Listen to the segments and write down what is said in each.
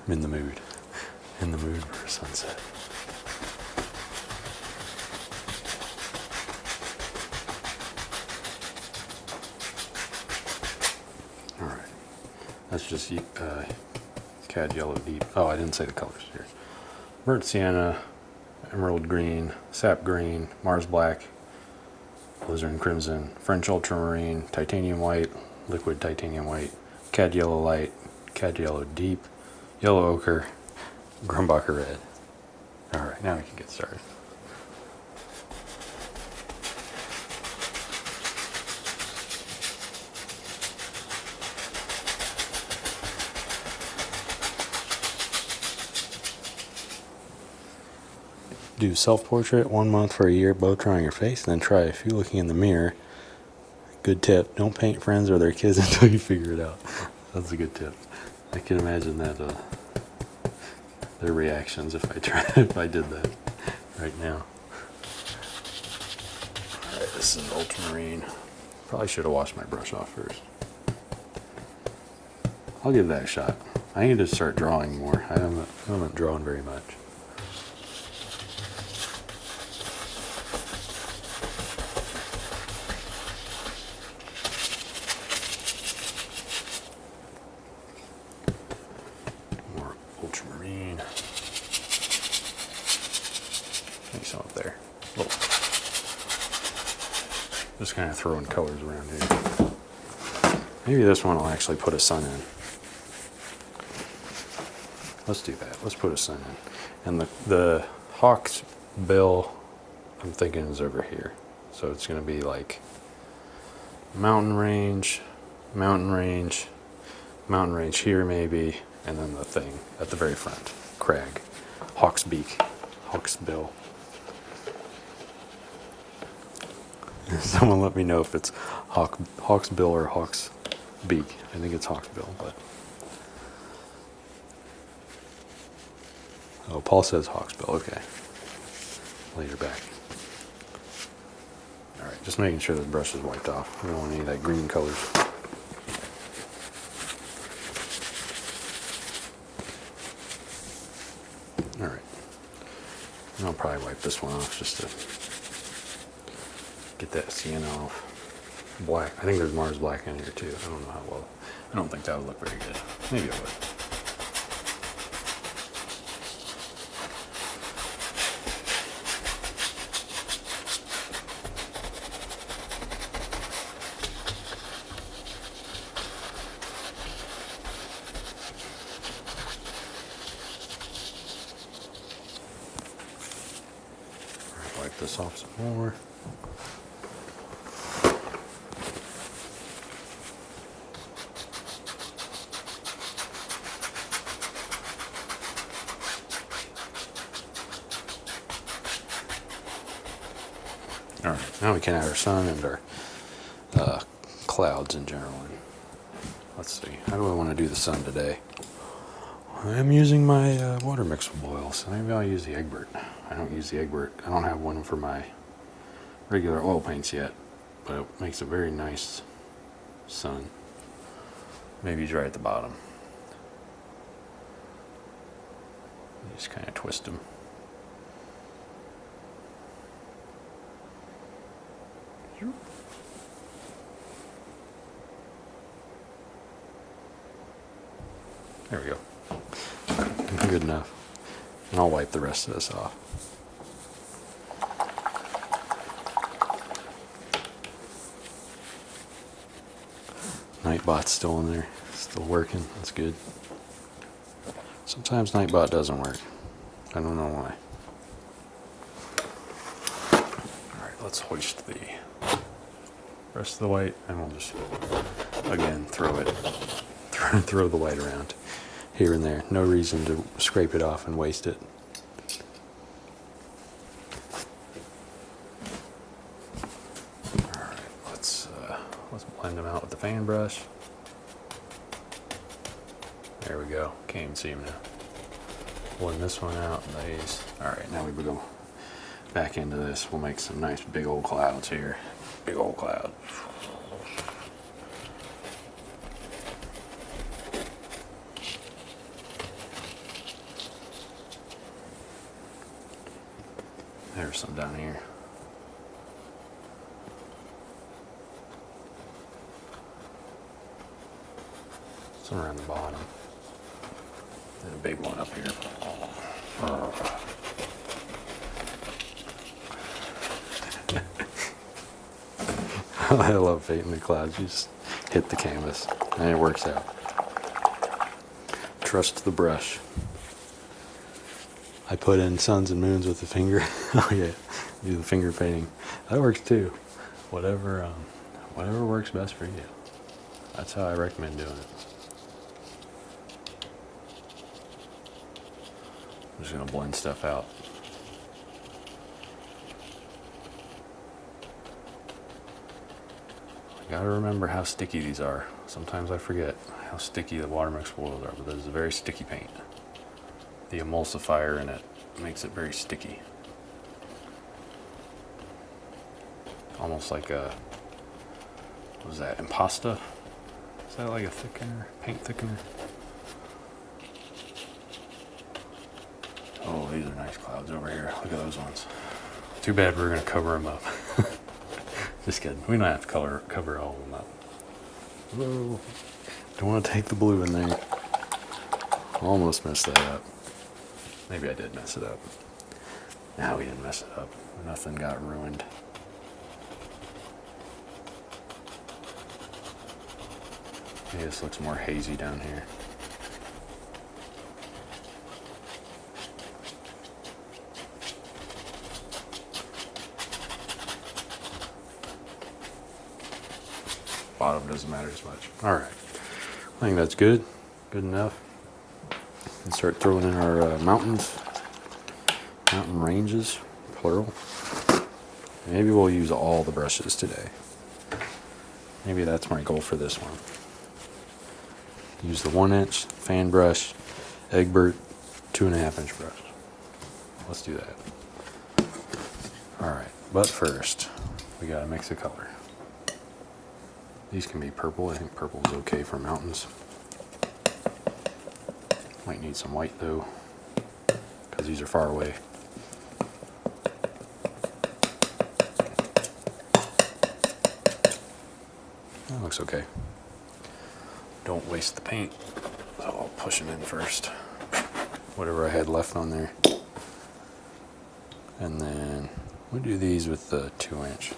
I'm in the mood. In the mood for a sunset. Alright. That's just Cad Yellow Deep. Oh, I didn't say the colors here. Burnt Sienna, Emerald Green, Sap Green, Mars Black, Alizarin Crimson, French Ultramarine, Titanium White, Liquid Titanium White, Cad Yellow Light, Cad Yellow Deep, Yellow Ochre, Grumbacher Red. Alright, now we can get started. Do self-portrait 1 month for a year, blow drying your face, and then try a few looking in the mirror. Good tip, don't paint friends or their kids until you figure it out. That's a good tip. I can imagine that their reactions if I did that right now. Alright, this is ultramarine. Probably should have washed my brush off first. I'll give that a shot. I need to start drawing more. I haven't drawn very much. Ultramarine. Maybe some up there. Whoa. Just kind of throwing colors around here. Maybe this one will actually put a sun in. Let's do that. Let's put a sun in. And the Hawksbill, I'm thinking, is over here. So it's going to be like mountain range, mountain range, mountain range here maybe, and then the thing at the very front, crag, Hawksbill. Someone let me know if it's Hawksbill or Hawksbeak. I think it's Hawksbill, but oh, Paul says Hawksbill. Okay, later back. All right, just making sure the brush is wiped off. We don't want any of that green colors. All right, and I'll probably wipe this one off just to get that sienna off. Black. I think there's Mars Black in here too. I don't know how well. I don't think that would look very good. Maybe it would. Wipe this off some more. All right, now we can add our sun and our clouds in general. Let's see, how do I want to do the sun today? I'm using my water mixable oil, so maybe I'll use the Egbert. I don't use the Egbert. I don't have one for my regular oil paints yet, but it makes a very nice sun. Maybe he's right at the bottom. Just kind of twist them. There we go. Good enough. And I'll wipe the rest of this off. Nightbot's still in there. Still working. That's good. Sometimes Nightbot doesn't work. I don't know why. Alright, let's hoist the rest of the white, and we'll just, again, throw the white around here and there. No reason to scrape it off and waste it. Alright, let's blend them out with the fan brush. There we go. Can't even see them now. Blend this one out, these. Alright, now we go back into this. We'll make some nice big old clouds here. Big old cloud. There's some down here. Some around the bottom. And a big one up here. I love painting the clouds. You just hit the canvas and it works out. Trust the brush. I put in suns and moons with the finger. Oh yeah, do the finger painting. That works too. Whatever works best for you. That's how I recommend doing it. I'm just gonna blend stuff out. I gotta remember how sticky these are. Sometimes I forget how sticky the water mixed oils are, but this is a very sticky paint. The emulsifier in it makes it very sticky. Almost like a, what was that, impasta? Is that like a thickener, paint thickener? Oh, these are nice clouds over here. Look at those ones. Too bad we're gonna cover them up. Just kidding. We don't have to cover all of them up. Whoa. Don't want to take the blue in there. Almost messed that up. Maybe I did mess it up. No, we didn't mess it up. Nothing got ruined. Maybe this looks more hazy down here. Bottom doesn't matter as much. All right, I think that's good enough. And start throwing in our mountain ranges, plural. Maybe we'll use all the brushes today. Maybe that's my goal for this one. Use the 1-inch fan brush, Egbert 2.5-inch brush. Let's do that. All right, but first we gotta mix a color. These can be purple. I think purple is okay for mountains. Might need some white though, because these are far away. That looks okay. Don't waste the paint, so I'll push them in first. Whatever I had left on there. And then we'll do these with the 2-inch.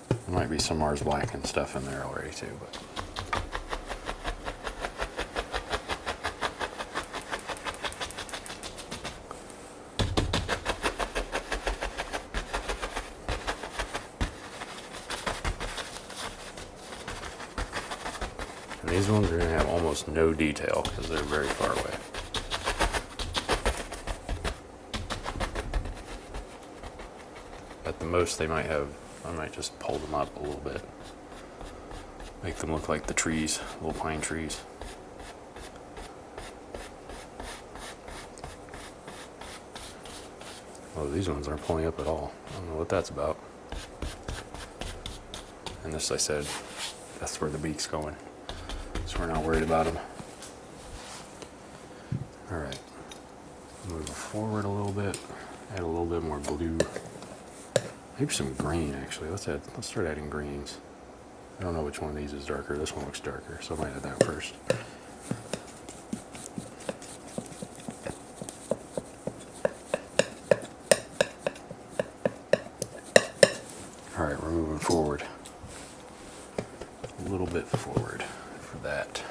There might be some Mars Black and stuff in there already too, but and these ones are going to have almost no detail because they're very far away. At the most they might have, I might just pull them up a little bit. Make them look like the trees, little pine trees. Oh, these ones aren't pulling up at all. I don't know what that's about. And this, I said, that's where the beak's going. So we're not worried about them. All right, move forward a little bit. Add a little bit more blue. Maybe some green actually. Let's start adding greens. I don't know which one of these is darker. This one looks darker, so I might add that first. All right, we're moving forward. A little bit forward for that.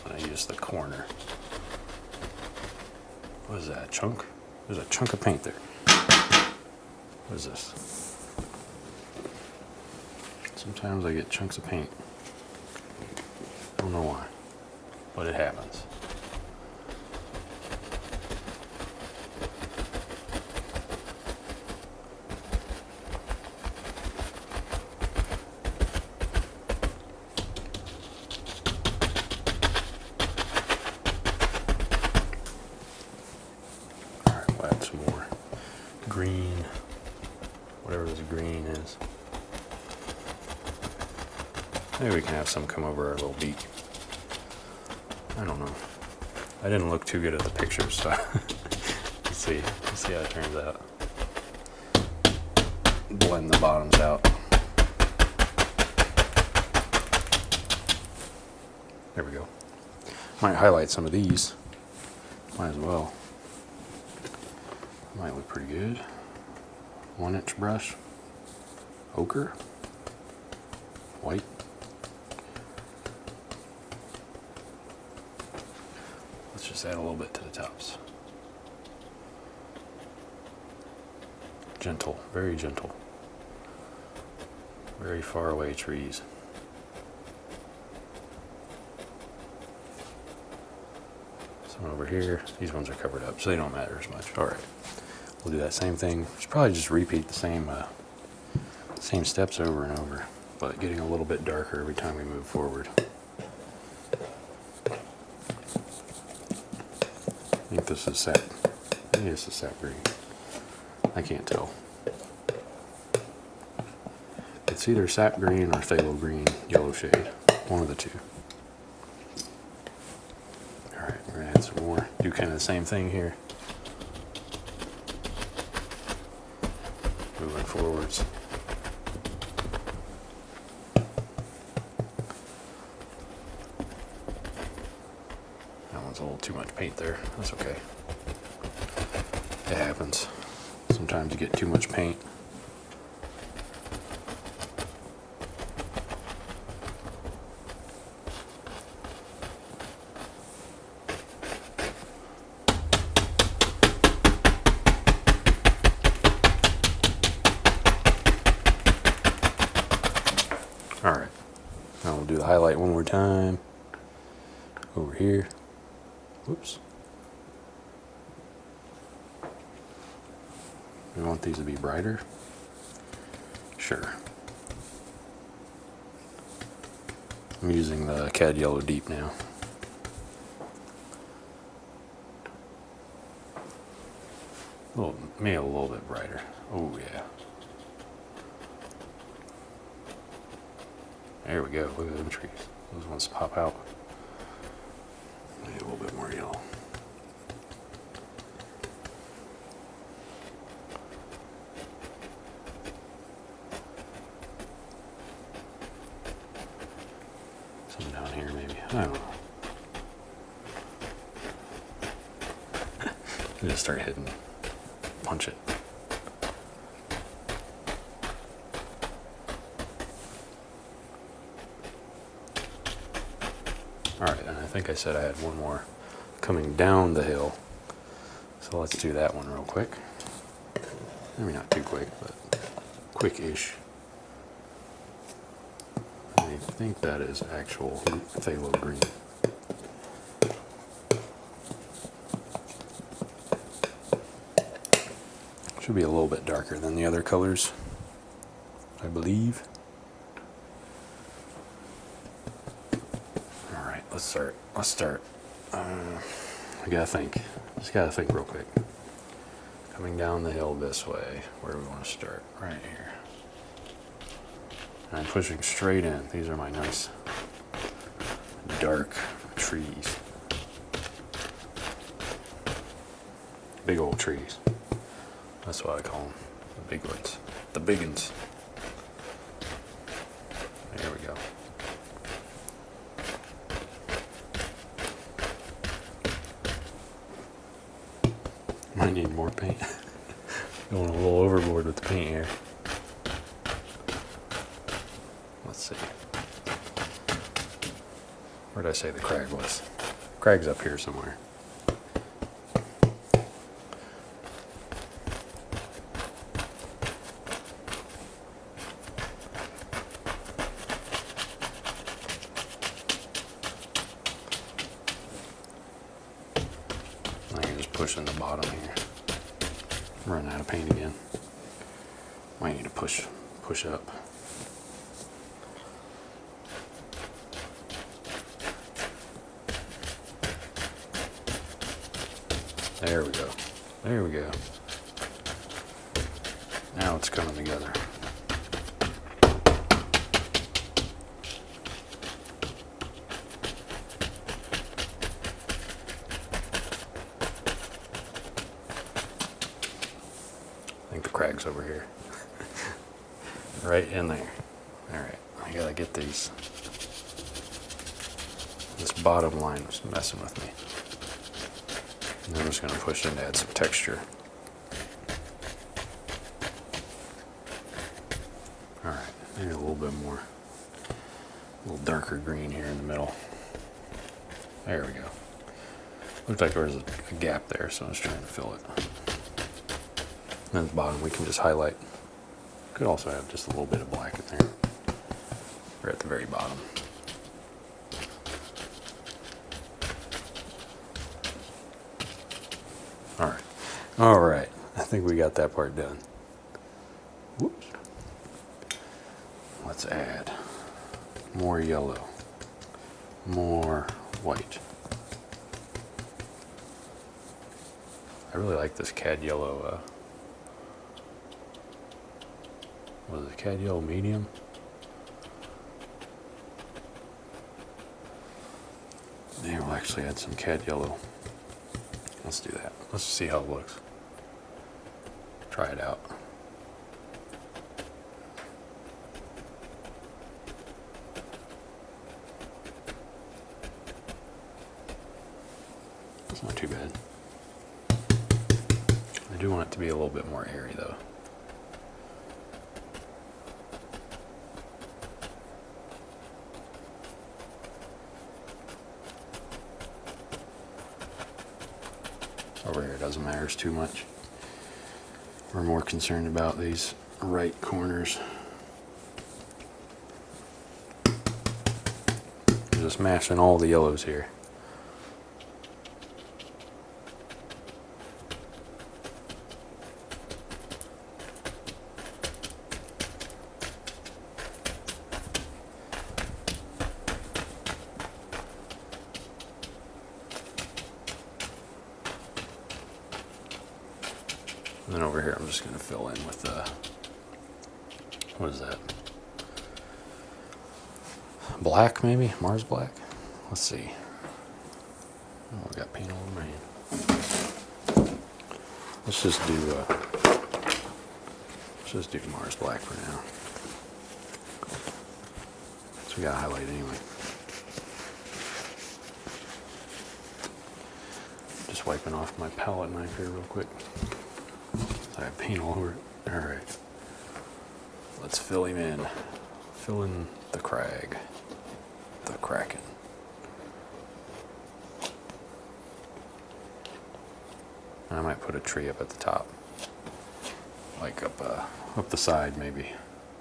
I'm gonna use the corner. What is that, chunk? There's a chunk of paint there. What is this? Sometimes I get chunks of paint. I don't know why, but it happens. All right, we'll add some more green. Whatever this green is. Maybe we can have some come over our little beak. I don't know. I didn't look too good at the pictures, so see. Let's see how it turns out. Blend the bottoms out. There we go. Might highlight some of these. Might as well. Might look pretty good. 1-inch brush. Ochre. White. Let's just add a little bit to the tops. Gentle, very gentle. Very far away trees. Some over here. These ones are covered up, so they don't matter as much. All right, we'll do that same thing. Should probably just repeat the same steps over and over, but getting a little bit darker every time we move forward. I think this is sap. Maybe this is sap green. I can't tell. It's either sap green or phthalo green yellow shade. One of the two. Alright, we're going to add some more. Do kind of the same thing here. Moving forwards. That one's a little too much paint there. That's okay. It happens. Sometimes you get too much paint. Alright, now we'll do the highlight one more time. Over here. Whoops. We want these to be brighter. Sure. I'm using the Cad Yellow Deep now. Maybe a little bit brighter. Oh yeah. There we go. Look at them trees. Those ones pop out. Maybe a little bit more yellow. Some down here maybe. I don't know. Just start hitting. Punch it. Alright, and I think I said I had one more coming down the hill. So let's do that one real quick. I mean, not too quick, but quick-ish. I think that is actual phthalo green. Should be a little bit darker than the other colors, I believe. Alright, let's start. I gotta think. Just gotta think real quick. Coming down the hill this way, where do we want to start? Right here. And I'm pushing straight in. These are my nice dark trees. Big old trees. That's what I call them. The big ones. The big ones. There we go. Might need more paint. Going a little overboard with the paint here. Let's see. Where did I say the crag was? Crag's up here somewhere. Pushing the bottom here. I'm running out of paint again. Might need to push up. There we go. There we go. Now it's coming together. crags over here. Right in there. Alright, I gotta get these. This bottom line was messing with me. And I'm just gonna push in to add some texture. Alright, maybe a little bit more. A little darker green here in the middle. There we go. Looked like there was a gap there, so I was trying to fill it. And then at the bottom we can just highlight. Could also have just a little bit of black in there. Or at the very bottom. Alright. Alright. I think we got that part done. Whoops. Let's add more yellow. More white. I really like this cad yellow, what is it, cad yellow medium? Maybe we'll actually add some cad yellow. Let's do that. Let's see how it looks. Try it out. It's not too bad. I do want it to be a little bit more airy though. Over here it doesn't matter too much. We're more concerned about these right corners. Just mashing all the yellows here. And then over here, I'm just going to fill in with what is that? Black, maybe? Mars black? Let's see. Oh, I got paint all over my hand. Let's just do Mars black for now. So we got to highlight anyway. Just wiping off my palette knife here real quick. I have paint all over it. Alright. Let's fill him in. Fill in the crag. The Kraken. And I might put a tree up at the top. Like up the side maybe.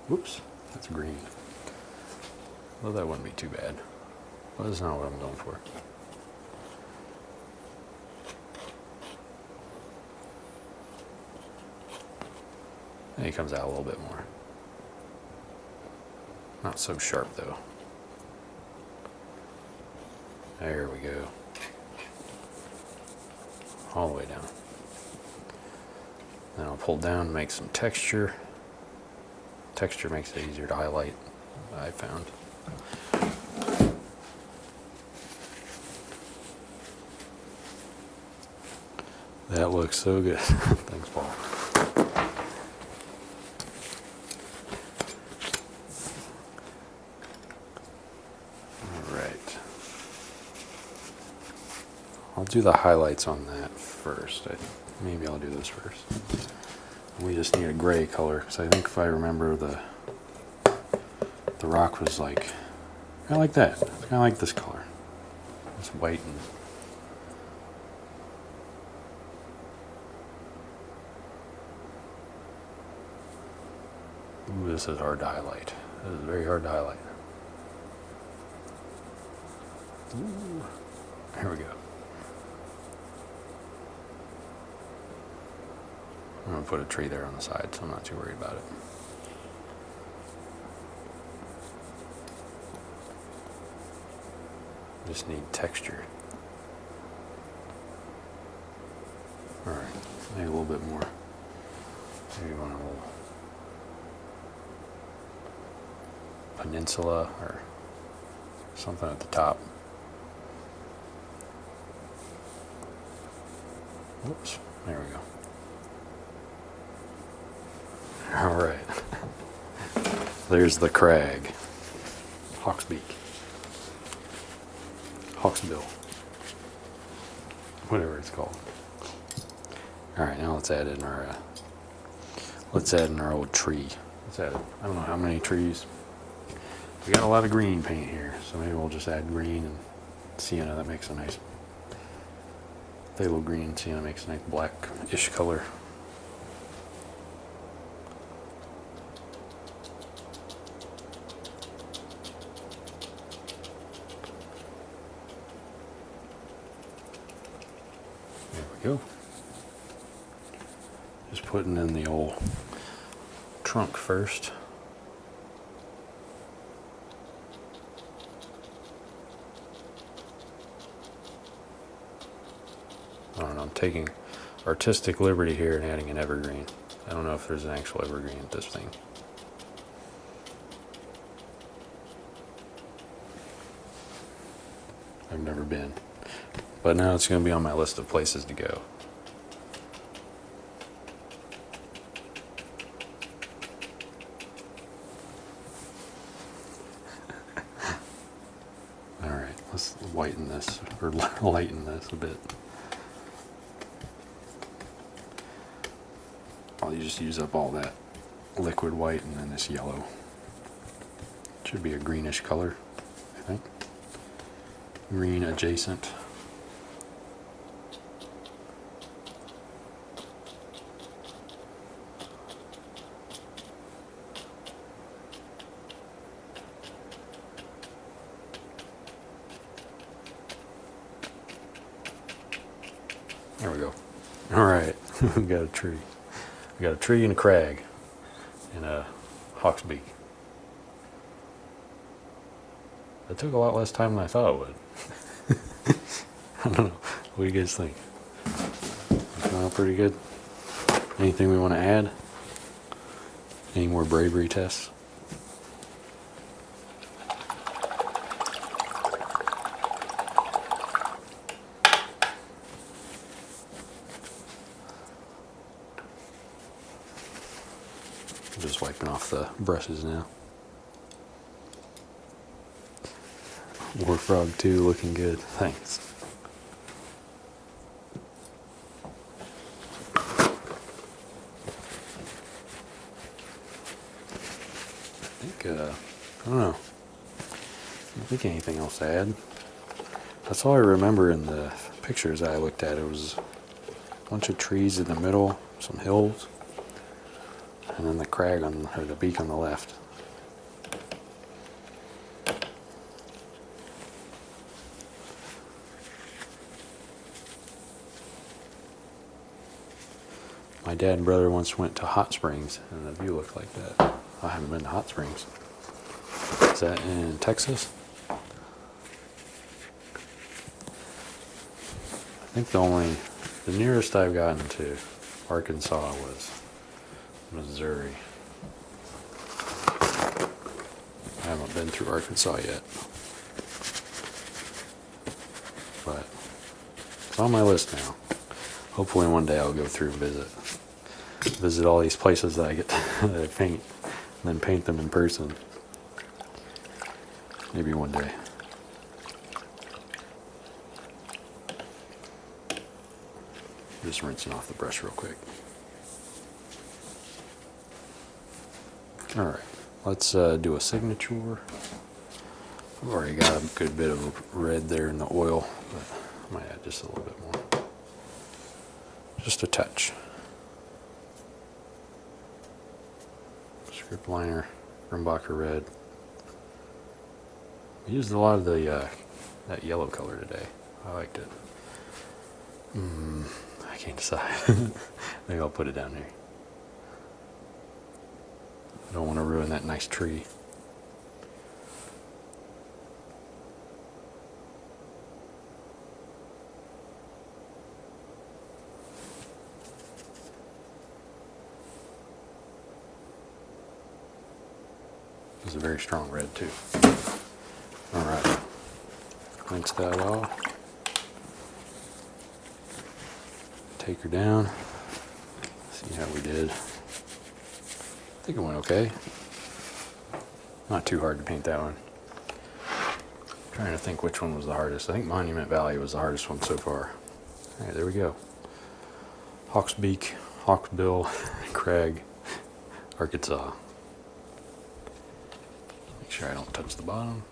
Whoops, that's green. Well, that wouldn't be too bad. But that's not what I'm going for. And he comes out a little bit more. Not so sharp though. There we go. All the way down. Then I'll pull down and make some texture. Texture makes it easier to highlight, I found. That looks so good. Thanks, Paul. I'll do the highlights on that first. Maybe I'll do this first. We just need a gray color, because I think if I remember the rock was like, kind of like that. It's kind of like this color. It's white and... Ooh, this is hard to highlight. This is very hard to highlight. Ooh, here we go. I'm going to put a tree there on the side, so I'm not too worried about it. Just need texture. Alright, maybe a little bit more. Maybe want a little peninsula or something at the top. Whoops, there we go. All right. There's the crag. Hawksbill. Whatever it's called. All right, now let's add in our old tree. Let's add, I don't know how many trees. We got a lot of green paint here, so maybe we'll just add green and sienna. That makes a nice phthalo green. Sienna makes a nice blackish color. There we go. Just putting in the old trunk first. I don't know, I'm taking artistic liberty here and adding an evergreen. I don't know if there's an actual evergreen at this thing. I've never been. But now it's going to be on my list of places to go. Alright, let's whiten this, or lighten this a bit. I'll just use up all that liquid white and then this yellow. Should be a greenish color, I think. Green adjacent. There we go. All right, we got a tree. We got a tree and a crag and a hawk's beak. That took a lot less time than I thought it would. I don't know. What do you guys think? Going pretty good. Anything we want to add? Any more bravery tests? Just wiping off the brushes now. War Frog 2 looking good. Thanks. I don't know. I don't think anything else to add. That's all I remember in the pictures I looked at. It was a bunch of trees in the middle, some hills, and then the crag on, or the beak on the left. My dad and brother once went to Hot Springs, and the view looked like that. I haven't been to Hot Springs. Is that in Texas? I think the nearest I've gotten to Arkansas was Missouri. I haven't been through Arkansas yet. But it's on my list now. Hopefully one day I'll go through and visit all these places that I get that I paint, and then paint them in person. Maybe one day. Just rinsing off the brush real quick. Alright, let's do a signature. I've already got a good bit of red there in the oil, but I might add just a little bit more. Just a touch. Script liner, Grimbacher red. I used a lot of the that yellow color today. I liked it. I can't decide. Maybe I'll put it down here. I don't want to ruin that nice tree. It's a very strong red too. Alright, rinse that off. Take her down. See how we did. think it went okay. Not too hard to paint that one. Trying to think which one was the hardest. I think Monument Valley was the hardest one so far. All right, there we go. Hawksbill Crag, Arkansas. Make sure I don't touch the bottom.